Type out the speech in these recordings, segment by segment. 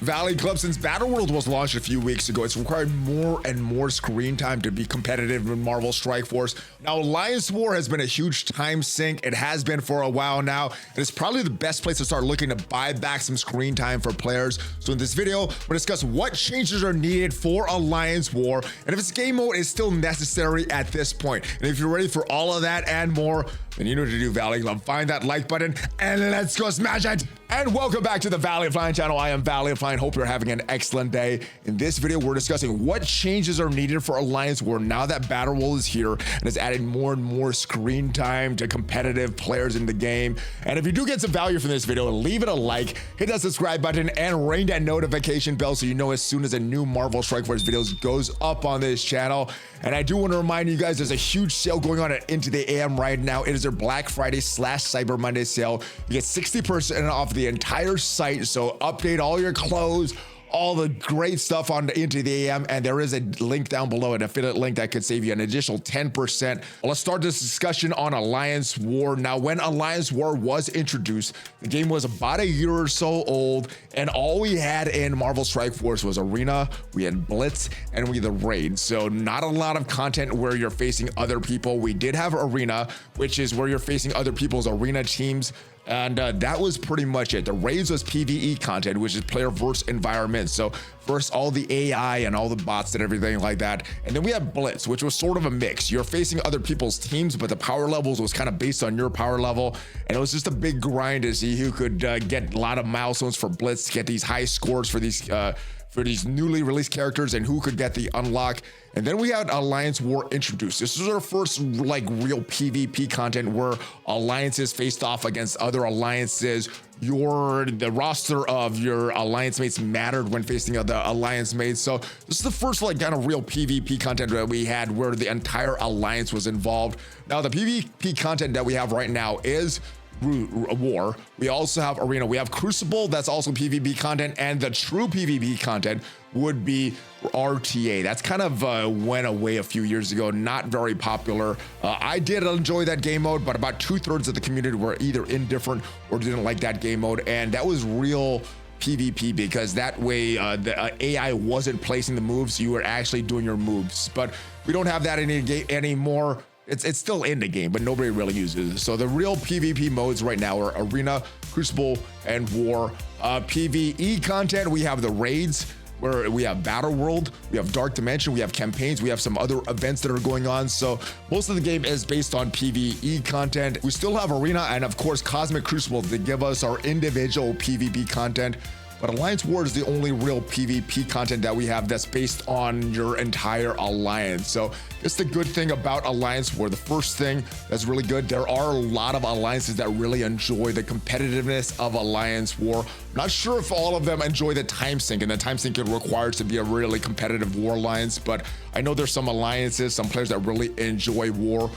Valley Club, since Battle World was launched a few weeks ago, it's required more and more screen time to be competitive in Marvel Strike Force. Now, Alliance War has been a huge time sink. It has been for a while now, and it's probably the best place to start looking to buy back some screen time for players. So in this video, we're gonna discuss what changes are needed for Alliance War, and if its game mode is still necessary at this point. And if you're ready for all of that and more, then you know what to do, Valley Club. Find that like button and let's go smash it. And welcome back to the ValleyFlyin channel. I am ValleyFlyin. Hope you're having an excellent day. In this video, we're discussing what changes are needed for Alliance War now that Battle World is here and is adding more and more screen time to competitive players in the game. And if you do get some value from this video, leave it a like, hit that subscribe button, and ring that notification bell so you know as soon as a new Marvel Strike Force videos goes up on this channel. And I do want to remind you guys, there's a huge sale going on at INTOTHEAM right now. It is their Black Friday / Cyber Monday sale. You get 60% off the entire site. So update all your clothes, all the great stuff on INTOTHEAM, and there is a link down below, an affiliate link that could save you an additional 10%. Let's start this discussion on Alliance War. Now, when Alliance War was introduced, the game was about a year or so old, and all we had in Marvel Strike Force was Arena, we had Blitz, and we had the Raid. So not a lot of content where you're facing other people. We did have Arena, which is where you're facing other people's arena teams, and that was pretty much it. The Raids was PvE content, which is player versus environment. So first all the AI and all the bots and everything like that. And then we had Blitz, which was sort of a mix. You're facing other people's teams, but the power levels was kind of based on your power level. And it was just a big grind to see who could get a lot of milestones for Blitz, get these high scores for these newly released characters, and who could get the unlock. And then we had Alliance War introduced. This was our first like real PvP content where alliances faced off against other alliances. The roster of your alliance mates mattered when facing other alliance mates. So this is the first like kind of real PvP content that we had where the entire alliance was involved. Now the PvP content that we have right now is War. We also have Arena. We have Crucible, that's also PvP content, and the true PvP content would be RTA. That's kind of went away a few years ago, not very popular. I did enjoy that game mode, but about 2/3 of the community were either indifferent or didn't like that game mode, and that was real PvP because that way the AI wasn't placing the moves, you were actually doing your moves. But we don't have that anymore. It's still in the game, but nobody really uses it. So the real PvP modes right now are Arena, Crucible, and War. PvE content, we have the Raids, where we have Battle World, we have Dark Dimension, we have campaigns, we have some other events that are going on. So most of the game is based on PvE content. We still have Arena and of course Cosmic Crucible to give us our individual PvP content. But Alliance War is the only real PvP content that we have that's based on your entire alliance. So that's the good thing about Alliance War. The first thing that's really good, there are a lot of alliances that really enjoy the competitiveness of Alliance War. Not sure if all of them enjoy the time sink, and the time sink it requires to be a really competitive war alliance, but I know there's some alliances, some players that really enjoy war.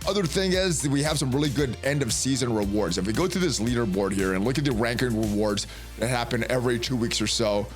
Other thing is we have some really good end of season rewards. If we go to this leaderboard here and look at the ranking rewards that happen every 2 weeks or so,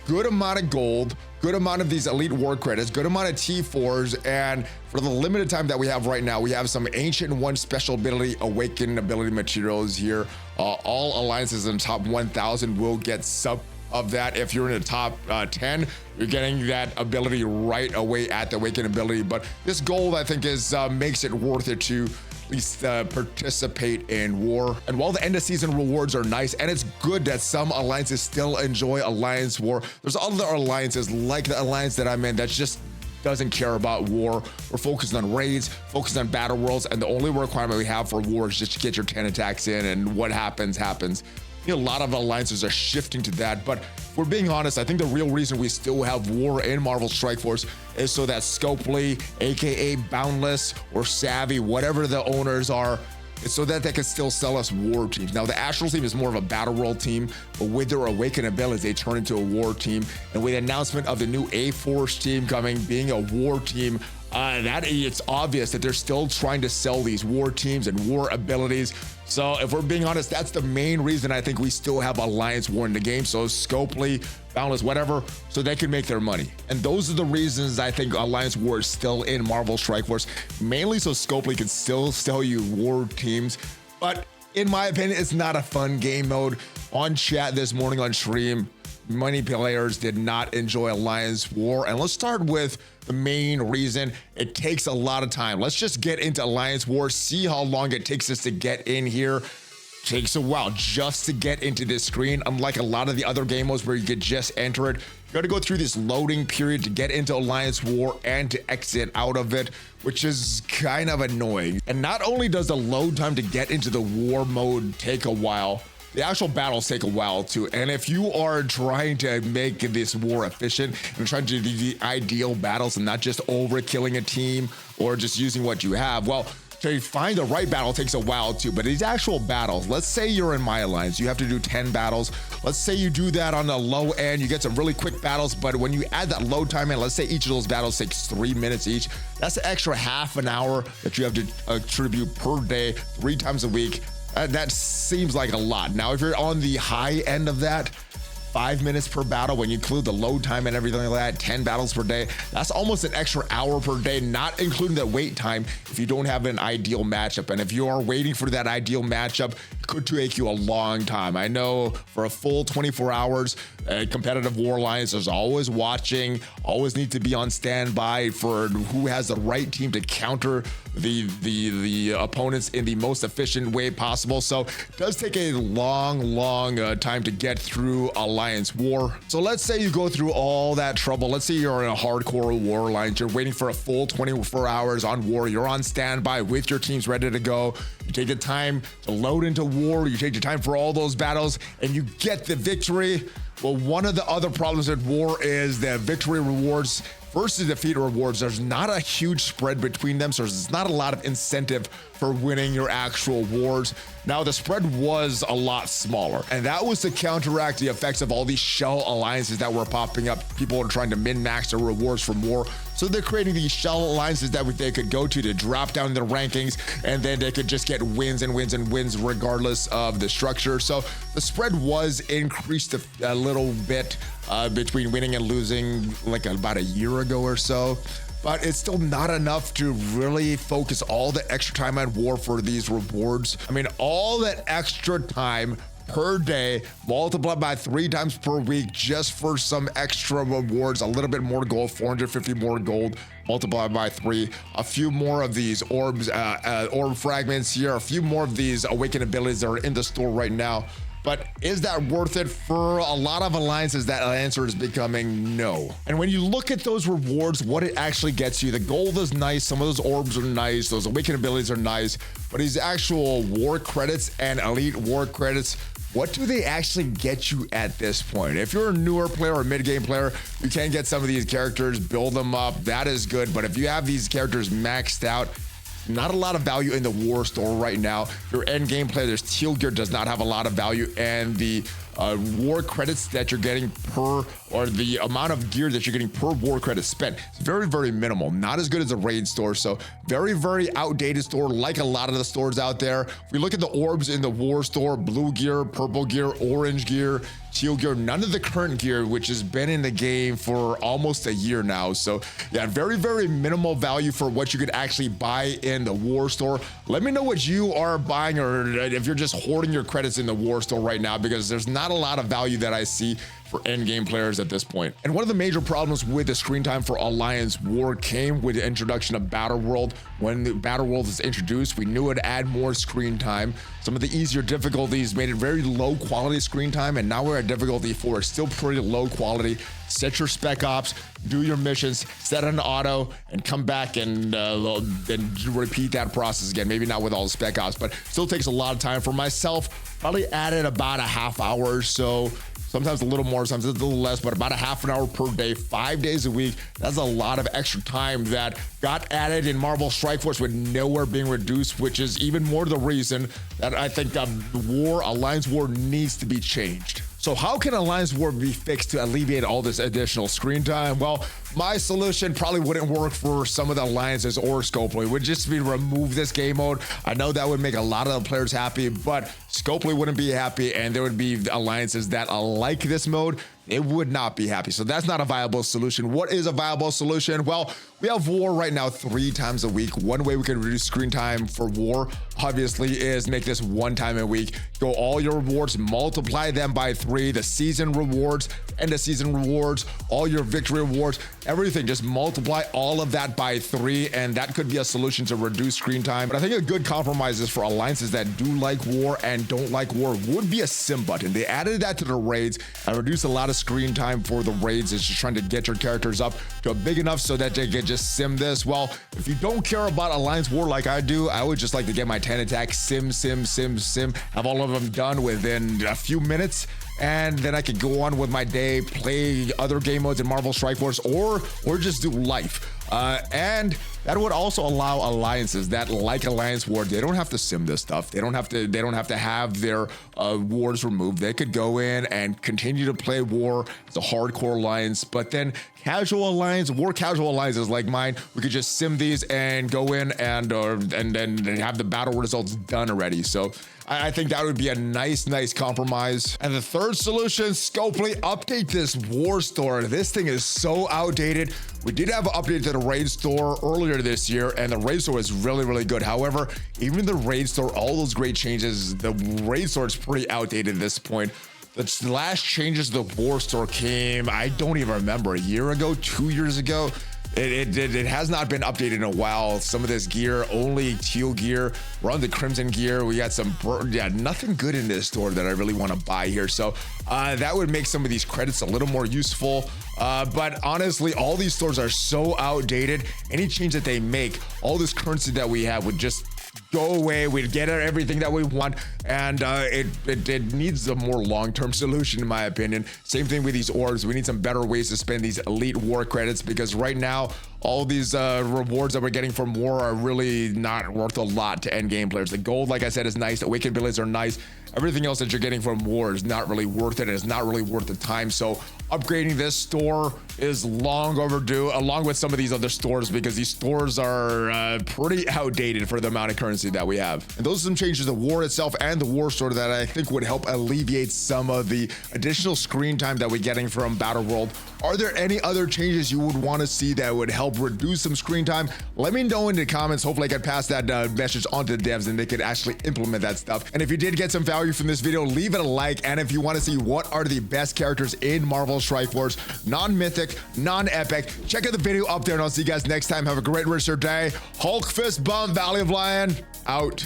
good amount of gold, good amount of these elite war credits, good amount of T4s, and for the limited time that we have right now, we have some Ancient One special ability, Awakened ability materials here. All alliances in the top 1,000 will get some of that. If you're in the top 10, you're getting that ability right away at the Awakened ability. But this gold, I think, makes it worth it to at least participate in War. And while the end of season rewards are nice, and it's good that some alliances still enjoy Alliance War, there's other alliances like the alliance that I'm in that just doesn't care about War. We're focused on raids, focused on battle worlds, and the only requirement we have for War is just to get your 10 attacks in, and what happens. A lot of alliances are shifting to that, but if we're being honest, I think the real reason we still have War in Marvel Strike Force is so that Scopely, aka Boundless or Savvy, whatever the owners are, is so that they can still sell us War teams. Now the Astral team is more of a battle world team, but with their Awakened abilities, they turn into a War team. And with the announcement of the new A-Force team coming, being a War team, it's obvious that they're still trying to sell these War teams and War abilities. So if we're being honest, that's the main reason I think we still have Alliance War in the game. So Scopely, Boundless, whatever, so they can make their money. And those are the reasons I think Alliance War is still in Marvel Strike Force, mainly so Scopely can still sell you War teams. But in my opinion, it's not a fun game mode. On chat this morning on stream, many players did not enjoy Alliance War. And let's start with the main reason. It takes a lot of time. Let's just get into Alliance War, see how long it takes us to get in here. Takes a while just to get into this screen. Unlike a lot of the other game modes where you could just enter it, you got to go through this loading period to get into Alliance War and to exit out of it, which is kind of annoying. And not only does the load time to get into the war mode take a while, the actual battles take a while too. And if you are trying to make this war efficient and trying to do the ideal battles and not just overkilling a team or just using what you have, well, to find the right battle takes a while too. But these actual battles, let's say you're in my alliance, you have to do 10 battles. Let's say you do that on the low end, you get some really quick battles, but when you add that load time in, let's say each of those battles takes 3 minutes each, that's an extra half an hour that you have to attribute per day, 3 times a week. That seems like a lot. Now, if you're on the high end of that, 5 minutes per battle, when you include the load time and everything like that, 10 battles per day, that's almost an extra hour per day, not including the wait time if you don't have an ideal matchup. And if you are waiting for that ideal matchup, it could take you a long time. I know for a full 24 hours, competitive war alliance is always watching, always need to be on standby for who has the right team to counter the opponents in the most efficient way possible. So it does take a long time to get through Alliance War. So let's say you go through all that trouble. Let's say you're in a hardcore war alliance. You're waiting for a full 24 hours on war. You're on standby with your teams ready to go. You take the time to load into war. You take your time for all those battles and you get the victory. Well, one of the other problems with war is that victory rewards versus defeat rewards, there's not a huge spread between them, so there's not a lot of incentive for winning your actual wars. Now, the spread was a lot smaller, and that was to counteract the effects of all these shell alliances that were popping up. People are trying to min-max their rewards for war, so they're creating these shell alliances that they could go to drop down their rankings, and then they could just get wins and wins and wins regardless of the structure. So the spread was increased a little bit between winning and losing like about a year ago or so, but it's still not enough to really focus all the extra time on war for these rewards. I mean, all that extra time per day multiplied by 3 times per week just for some extra rewards, a little bit more gold, 450 more gold multiplied by 3, a few more of these orbs, orb fragments here, a few more of these awakened abilities that are in the store right now. But is that worth it? For a lot of alliances, that answer is becoming no. And when you look at those rewards, what it actually gets you, the gold is nice, some of those orbs are nice, those awakened abilities are nice, but these actual war credits and elite war credits, what do they actually get you at this point? If you're a newer player or a mid-game player, you can get some of these characters, build them up, that is good. But if you have these characters maxed out, not a lot of value in the war store right now. If you're end game player, there's teal gear does not have a lot of value, and the war credits that you're getting per, or the amount of gear that you're getting per war credit spent, is very minimal. Not as good as a raid store. So very outdated store, like a lot of the stores out there. If we look at the orbs in the war store, blue gear, purple gear, orange gear, teal gear, none of the current gear, which has been in the game for almost a year now. So yeah, very minimal value for what you could actually buy in the war store. Let me know what you are buying, or if you're just hoarding your credits in the war store right now, because there's not a lot of value that I see for end game players at this point. And one of the major problems with the screen time for Alliance War came with the introduction of Battle World. When the Battle World was introduced, we knew it'd add more screen time. Some of the easier difficulties made it very low quality screen time, and now we're at difficulty 4. It's still pretty low quality. Set your spec ops, do your missions, set an auto, and come back and then repeat that process again. Maybe not with all the spec ops, but still takes a lot of time. For myself, probably added about a half hour or so. Sometimes a little more, sometimes a little less, but about a half an hour per day, 5 days a week. That's a lot of extra time that got added in Marvel Strike Force with nowhere being reduced, which is even more the reason that I think Alliance War needs to be changed. So how can Alliance War be fixed to alleviate all this additional screen time? Well, my solution probably wouldn't work for some of the alliances or Scopely. It would just be remove this game mode. I know that would make a lot of the players happy, but Scopely wouldn't be happy, and there would be alliances that like this mode. It would not be happy. So that's not a viable solution. What is a viable solution? Well, we have war right now 3 times a week. One way we can reduce screen time for war, obviously, is make this 1 time a week. Go all your rewards, multiply them by 3, the season rewards, end of season rewards, all your victory rewards, everything. Just multiply all of that by 3, and that could be a solution to reduce screen time. But I think a good compromise is for alliances that do like war and don't like war would be a sim button. They added that to the raids and reduced a lot of screen time for the raids. It's just trying to get your characters up to a big enough so that they can just sim this. Well, if you don't care about alliance war like I do, I would just like to get my 10 attacks, sim, have all of them done within a few minutes, and then I could go on with my day, play other game modes in Marvel Strike Force, or just do life. And that would also allow alliances that like alliance war. They don't have to sim this stuff. They don't have to have their wars removed. They could go in and continue to play war as a hardcore alliance, but then casual alliance, war casual alliances like mine, we could just sim these and go in and then have the battle results done already. So I think that would be a nice compromise. And the third solution, Scopely, update this war store. This thing is so outdated. We did have an update to the raid store earlier this year, and the raid store is really good. However, even the raid store, all those great changes, the raid store is pretty outdated at this point. The last changes to the war store came, I don't even remember, a year ago, 2 years ago. It has not been updated in a while. Some of this gear, only teal gear. We're on the crimson gear. We got some, nothing good in this store that I really want to buy here. So that would make some of these credits a little more useful. But honestly, all these stores are so outdated. Any change that they make, all this currency that we have would just go away. We'd get everything that we want, and it needs a more long-term solution, in my opinion. Same thing with these orbs. We need some better ways to spend these elite war credits, because right now all these rewards that we're getting from war are really not worth a lot to end game players. The gold, like I said, is nice. The awakened abilities are nice. Everything else that you're getting from war is not really worth it. It's not really worth the time. So upgrading this store is long overdue, along with some of these other stores, because these stores are pretty outdated for the amount of currency that we have. And those are some changes to war itself and the war store that I think would help alleviate some of the additional screen time that we're getting from Battle World. Are there any other changes you would want to see that would help reduce some screen time? Let me know in the comments. Hopefully I can pass that message on to the devs and they could actually implement that stuff. And if you did get some value from this video, leave it a like. And if you want to see what are the best characters in Marvel Strike Force, non-mythic, non-epic, check out the video up there, and I'll see you guys next time. Have a great rest of your day. Hulk fist bump, ValleyFlyin, out.